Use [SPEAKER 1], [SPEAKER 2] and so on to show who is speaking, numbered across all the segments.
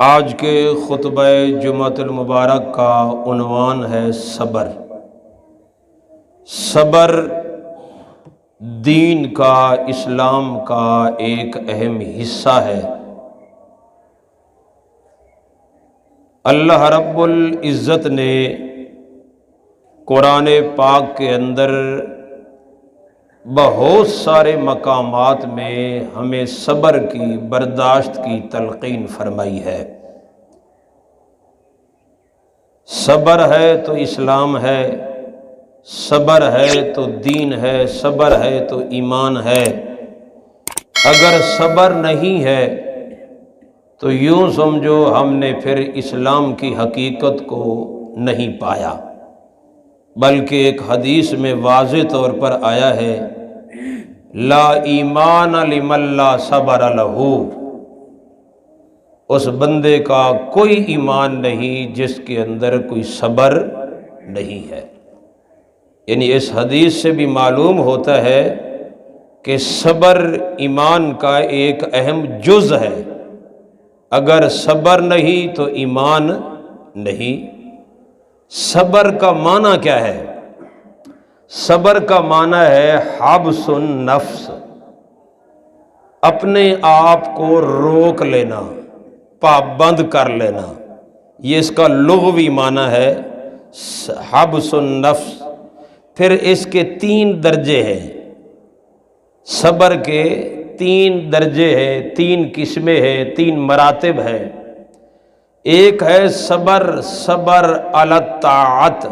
[SPEAKER 1] آج کے خطبہ جمعۃ المبارک کا عنوان ہے صبر۔ صبر دین کا، اسلام کا ایک اہم حصہ ہے۔ اللہ رب العزت نے قرآن پاک کے اندر بہت سارے مقامات میں ہمیں صبر کی، برداشت کی تلقین فرمائی ہے۔ صبر ہے تو اسلام ہے، صبر ہے تو دین ہے، صبر ہے تو ایمان ہے۔ اگر صبر نہیں ہے تو یوں سمجھو ہم نے پھر اسلام کی حقیقت کو نہیں پایا، بلکہ ایک حدیث میں واضح طور پر آیا ہے، لا ایمان لمن لا صبر لہ، اس بندے کا کوئی ایمان نہیں جس کے اندر کوئی صبر نہیں ہے۔ یعنی اس حدیث سے بھی معلوم ہوتا ہے کہ صبر ایمان کا ایک اہم جز ہے۔ اگر صبر نہیں تو ایمان نہیں۔ صبر کا معنی کیا ہے؟ صبر کا معنی ہے حبس النفس، اپنے آپ کو روک لینا، پابند کر لینا۔ یہ اس کا لغوی معنی ہے حبس النفس۔ پھر اس کے 3 درجے ہیں، صبر کے 3 درجے ہیں، 3 قسمیں ہیں، 3 مراتب ہیں۔ ایک ہے صبر علی الطاعت،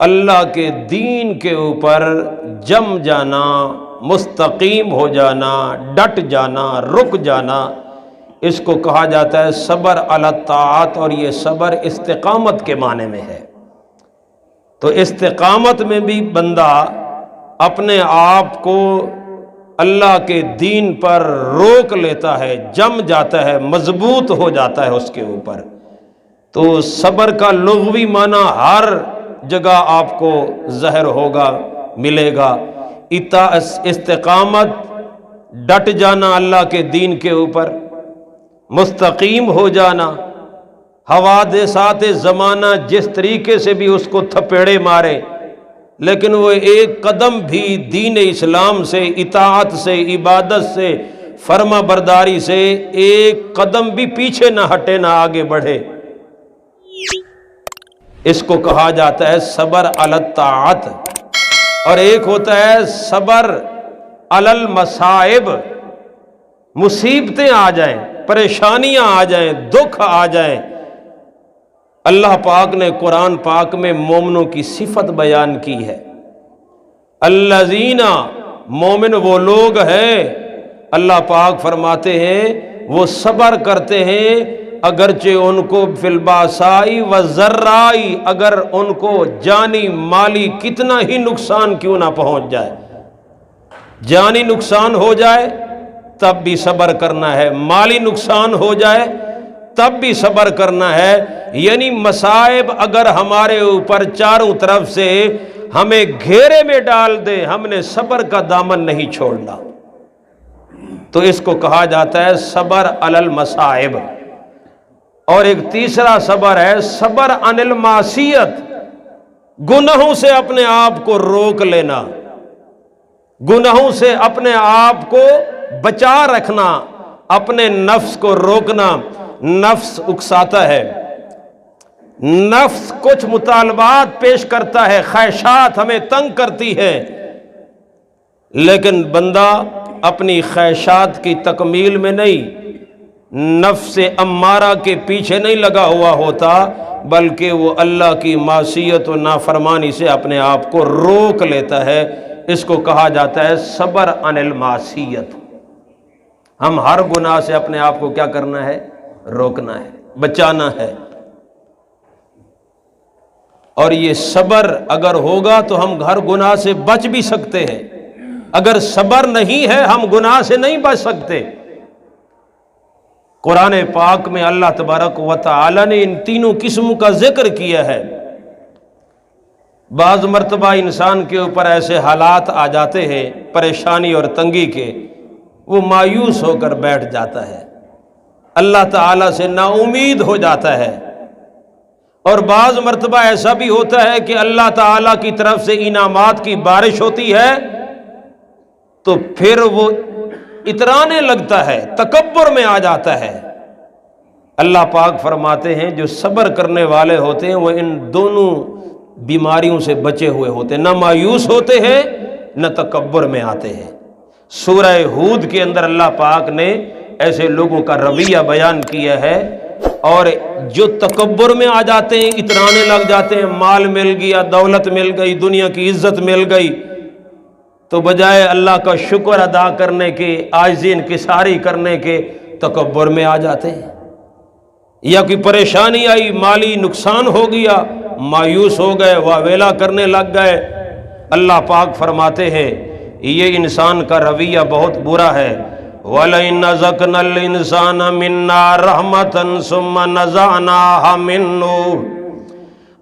[SPEAKER 1] اللہ کے دین کے اوپر جم جانا، مستقیم ہو جانا، ڈٹ جانا، رک جانا، اس کو کہا جاتا ہے صبر علی الطاعت، اور یہ صبر استقامت کے معنی میں ہے۔ تو استقامت میں بھی بندہ اپنے آپ کو اللہ کے دین پر روک لیتا ہے، جم جاتا ہے، مضبوط ہو جاتا ہے اس کے اوپر۔ تو صبر کا لغوی معنی ہر جگہ آپ کو ظاہر ہوگا، ملے گا۔ استقامت، ڈٹ جانا اللہ کے دین کے اوپر، مستقیم ہو جانا، حوادثات زمانہ جس طریقے سے بھی اس کو تھپیڑے مارے لیکن وہ ایک قدم بھی دین اسلام سے، اطاعت سے، عبادت سے، فرما برداری سے ایک قدم بھی پیچھے نہ ہٹے، نہ آگے بڑھے۔ اس کو کہا جاتا ہے صبر علی الطاعت۔ اور ایک ہوتا ہے صبر علی المصائب، مصیبتیں آ جائیں، پریشانیاں آ جائیں، دکھ آ جائیں۔ اللہ پاک نے قرآن پاک میں مومنوں کی صفت بیان کی ہے۔ الذین، مومن وہ لوگ ہیں، اللہ پاک فرماتے ہیں وہ صبر کرتے ہیں اگرچہ ان کو فی الباسائی والضرائی، اگر ان کو جانی مالی کتنا ہی نقصان کیوں نہ پہنچ جائے، جانی نقصان ہو جائے تب بھی صبر کرنا ہے، مالی نقصان ہو جائے تب بھی صبر کرنا ہے۔ یعنی مصائب اگر ہمارے اوپر چاروں طرف سے ہمیں گھیرے میں ڈال دے، ہم نے صبر کا دامن نہیں چھوڑنا۔ تو اس کو کہا جاتا ہے صبر علی المصائب۔ اور ایک تیسرا صبر ہے صبر عن المعصیت، گناہوں سے اپنے آپ کو روک لینا، گناہوں سے اپنے آپ کو بچا رکھنا، اپنے نفس کو روکنا۔ نفس اکساتا ہے، نفس کچھ مطالبات پیش کرتا ہے، خواہشات ہمیں تنگ کرتی ہے، لیکن بندہ اپنی خواہشات کی تکمیل میں نہیں، نفس امارہ کے پیچھے نہیں لگا ہوا ہوتا، بلکہ وہ اللہ کی معصیت و نافرمانی سے اپنے آپ کو روک لیتا ہے۔ اس کو کہا جاتا ہے صبر عن المعصیت۔ ہم ہر گناہ سے اپنے آپ کو کیا کرنا ہے؟ روکنا ہے، بچانا ہے۔ اور یہ صبر اگر ہوگا تو ہم ہر گناہ سے بچ بھی سکتے ہیں، اگر صبر نہیں ہے ہم گناہ سے نہیں بچ سکتے۔ قرآن پاک میں اللہ تبارک و تعالی نے ان تینوں قسموں کا ذکر کیا ہے۔ بعض مرتبہ انسان کے اوپر ایسے حالات آ جاتے ہیں پریشانی اور تنگی کے، وہ مایوس ہو کر بیٹھ جاتا ہے، اللہ تعالیٰ سے نا امید ہو جاتا ہے۔ اور بعض مرتبہ ایسا بھی ہوتا ہے کہ اللہ تعالیٰ کی طرف سے انعامات کی بارش ہوتی ہے تو پھر وہ اترانے لگتا ہے، تکبر میں آ جاتا ہے۔ اللہ پاک فرماتے ہیں جو صبر کرنے والے ہوتے ہیں وہ ان دونوں بیماریوں سے بچے ہوئے ہوتے ہیں، نہ مایوس ہوتے ہیں نہ تکبر میں آتے ہیں۔ سورہ ہود کے اندر اللہ پاک نے ایسے لوگوں کا رویہ بیان کیا ہے، اور جو تکبر میں آ جاتے ہیں، اترانے لگ جاتے ہیں، مال مل گیا، دولت مل گئی، دنیا کی عزت مل گئی، تو بجائے اللہ کا شکر ادا کرنے کے، عاجزی انکساری کرنے کے، تکبر میں آ جاتے ہیں۔ یا کوئی پریشانی آئی، مالی نقصان ہو گیا، مایوس ہو گئے، واویلا کرنے لگ گئے۔ اللہ پاک فرماتے ہیں یہ انسان کا رویہ بہت برا ہے۔ وَلَئِنْ أَذَقْنَا الْإِنسَانَ مِنَّا رَحْمَةً ثُمَّ نَزَعْنَاهَا مِنْهُ،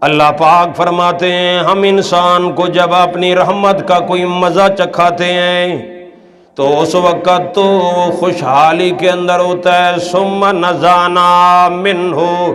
[SPEAKER 1] اللہ پاک فرماتے ہیں ہم انسان کو جب اپنی رحمت کا کوئی مزہ چکھاتے ہیں تو اس وقت تو خوشحالی کے اندر ہوتا ہے، ثُمَّ نَزَعْنَاهَا مِنْهُ،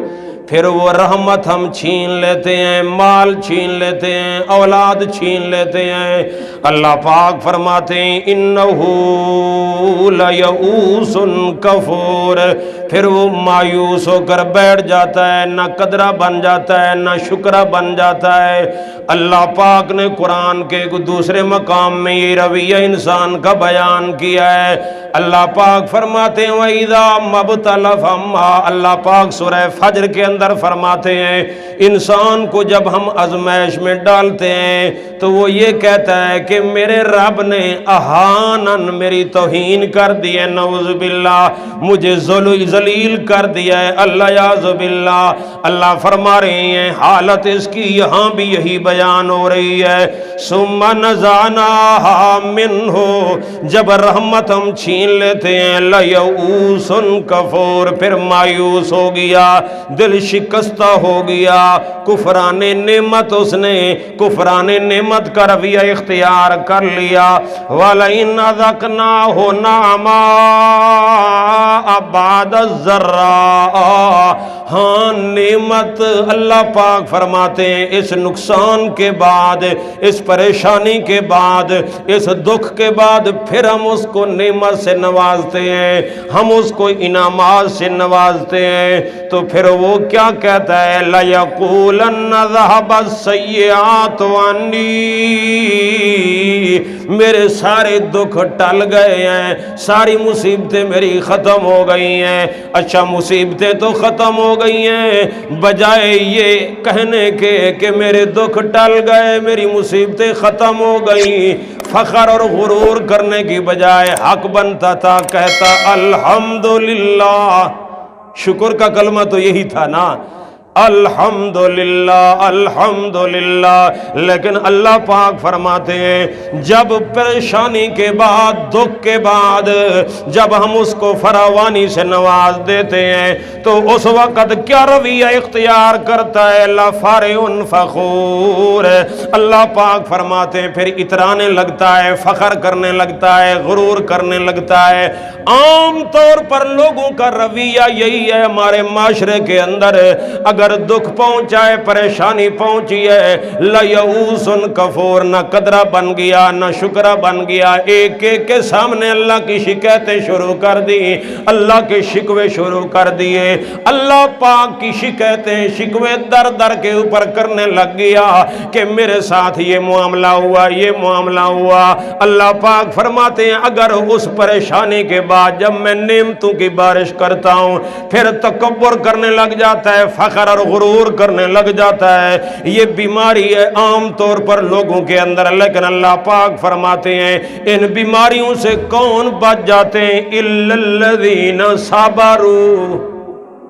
[SPEAKER 1] پھر وہ رحمت ہم چھین لیتے ہیں، مال چھین لیتے ہیں، اولاد چھین لیتے ہیں۔ اللہ پاک فرماتے ہیں اِنَّهُ لَيَئُوسٌ کَفُورٌ، پھر وہ مایوس ہو کر بیٹھ جاتا ہے، نہ قدرہ بن جاتا ہے، نہ شکرہ بن جاتا ہے۔ اللہ پاک نے قرآن کے دوسرے مقام میں یہ رویہ انسان کا بیان کیا ہے۔ اللہ پاک فرماتے ہیں وَإِذَا مَبْتَلَى فَمَّا، اللہ پاک سورہ فجر کے اندر فرماتے ہیں انسان کو جب ہم آزمائش میں ڈالتے ہیں تو وہ یہ کہتا ہے کہ میرے رب نے اہانن میری توہین کر دی ہے، نعوذ باللہ، مجھے ذلیل کر دیا ہے، اللہ یعوذ باللہ۔ اللہ فرما رہے ہیں حالت اس کی یہاں بھی یہی بیان ہو رہی ہے، ثم نزعناها منہ، جب رحمت ہم چھین لیتے ہیں، لیئوس کفور، پھر مایوس ہو گیا، دل شکستہ ہو گیا، کفران نعمت، اس نے کفران نعمت کا رویہ اختیار کر لیا۔ وَلَئِنْ أَذَقْنَاهُ نَعْمَاءَ بَعْدَ الضَّرَّاءِ، ہاں نعمت، اللہ پاک فرماتے ہیں اس نقصان کے بعد، اس پریشانی کے بعد، اس دکھ کے بعد پھر ہم اس کو نعمت سے نوازتے ہیں، ہم اس کو انعامات سے نوازتے ہیں، تو پھر وہ کیا کہتا ہے لَيَقُولَنَّ ذَهَبَ السَّيِّئَاتُ عَنِّي، میرے سارے دکھ ٹل گئے ہیں، ساری مصیبتیں میری ختم ہو گئی ہیں۔ اچھا مصیبتیں تو ختم ہو گئی ہیں، بجائے یہ کہنے کے کہ میرے دکھ ٹل گئے، میری مصیبتیں ختم ہو گئی، فخر اور غرور کرنے کی بجائے حق بنتا تھا، کہتا الحمدللہ، شکر کا کلمہ تو یہی تھا نا، الحمدللہ الحمدللہ۔ لیکن اللہ پاک فرماتے ہیں جب پریشانی کے بعد، دکھ کے بعد، جب ہم اس کو فراوانی سے نواز دیتے ہیں تو اس وقت کیا رویہ اختیار کرتا ہے، لَفَرِحٌ فَخُورٌ، اللہ پاک فرماتے ہیں پھر اترانے لگتا ہے، فخر کرنے لگتا ہے، غرور کرنے لگتا ہے۔ عام طور پر لوگوں کا رویہ یہی ہے ہمارے معاشرے کے اندر، اگر دکھ پہنچائے، پریشانی پہنچی ہے، لیئوس کفور، نہ قدرہ بن گیا، نہ شکرہ بن گیا، ایک ایک کے سامنے اللہ کی شکایتیں شروع کر دی، اللہ کے شکوے شروع کر دیے، اللہ پاک کی شکایتیں، شکوے در در کے اوپر کرنے لگ گیا کہ میرے ساتھ یہ معاملہ ہوا، یہ معاملہ ہوا۔ اللہ پاک فرماتے ہیں اگر اس پریشانی کے بعد جب میں نعمتوں کی بارش کرتا ہوں پھر تکبر کرنے لگ جاتا ہے، فخر اور غرور کرنے لگ جاتا ہے، یہ بیماری ہے عام طور پر لوگوں کے اندر۔ لیکن اللہ پاک فرماتے ہیں ان بیماریوں سے کون بچ جاتے ہیں، اِلَّا الَّذِينَ صَبَرُوا،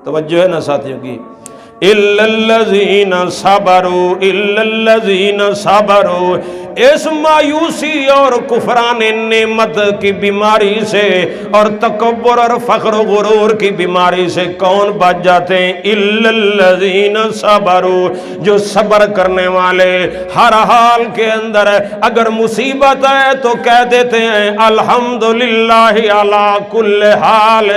[SPEAKER 1] توجہ ہے نا ساتھیوں کی، اِلَّا الَّذِينَ صَبَرُوا، اِلَّا الَّذِينَ صَبَرُوا، اس مایوسی اور کفران نعمت کی بیماری سے اور تکبر اور فخر و غرور کی بیماری سے کون بچ جاتے ہیں؟ الا الذین صبروا، جو صبر کرنے والے ہر حال کے اندر اگر مصیبت ہے تو کہہ دیتے ہیں الحمدللہ علی کل حال۔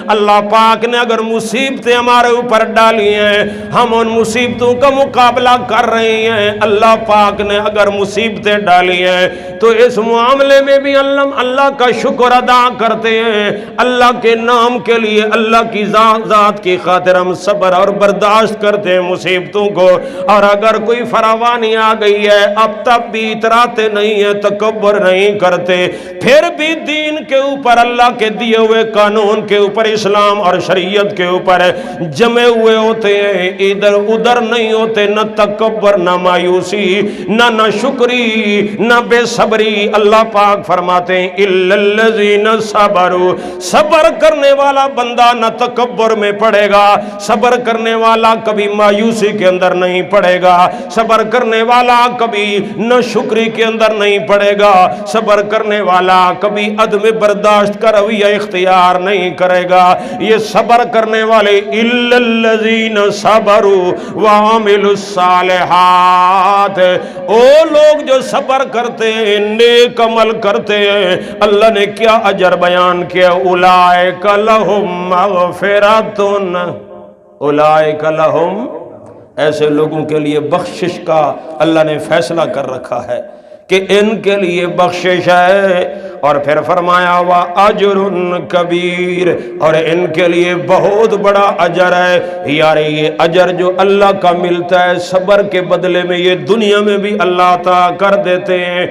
[SPEAKER 1] اللہ پاک نے اگر مصیبتیں ہمارے اوپر ڈالی ہیں، ہم ان مصیبتوں کا مقابلہ کر رہے ہیں، اللہ پاک نے اگر مصیبتیں ڈالی ہیں تو اس معاملے میں بھی اللہ کا شکر ادا کرتے ہیں، اللہ کے نام کے لیے، اللہ کی ذات کی خاطر ہم صبر اور برداشت کرتے ہیں مصیبتوں کو۔ اور اگر کوئی فراوانی آ گئی ہے اب تب بھی اتراتے نہیں ہیں، تکبر نہیں کرتے، پھر بھی دین کے اوپر، اللہ کے دیے ہوئے قانون کے اوپر، اسلام اور شریعت کے اوپر جمے ہوئے ہوتے ہیں، ادھر ادھر نہیں ہوتے، نہ تکبر، نہ مایوسی، نہ شکری، نہ بے صبری۔ اللہ پاک فرماتے ہیں الا الذین صبروا، صبر کرنے والا بندہ نہ تکبر میں پڑے گا، صبر کرنے والا کبھی مایوسی کے اندر نہیں پڑے گا، صبر کرنے والا کبھی نہ شکری کے اندر نہیں پڑے گا، صبر کرنے والا کبھی عدم برداشت کا رویہ اختیار نہیں کرے گا۔ یہ صبر کرنے والے الا الذین صبروا وعملوا الصالحات، او لوگ جو صبر کرتے ہیں، نیک عمل کرتے ہیں، اللہ نے کیا اجر بیان کیا؟ اولئک لہم مغفرۃ، اولئک لہم، ایسے لوگوں کے لیے بخشش کا اللہ نے فیصلہ کر رکھا ہے کہ ان کے لیے بخشش ہے۔ اور پھر فرمایا وَأَجْرٌ کبیر، اور ان کے لیے بہت بڑا اجر ہے۔ یار یہ اجر جو اللہ کا ملتا ہے صبر کے بدلے میں، یہ دنیا میں بھی اللہ عطا کر دیتے ہیں۔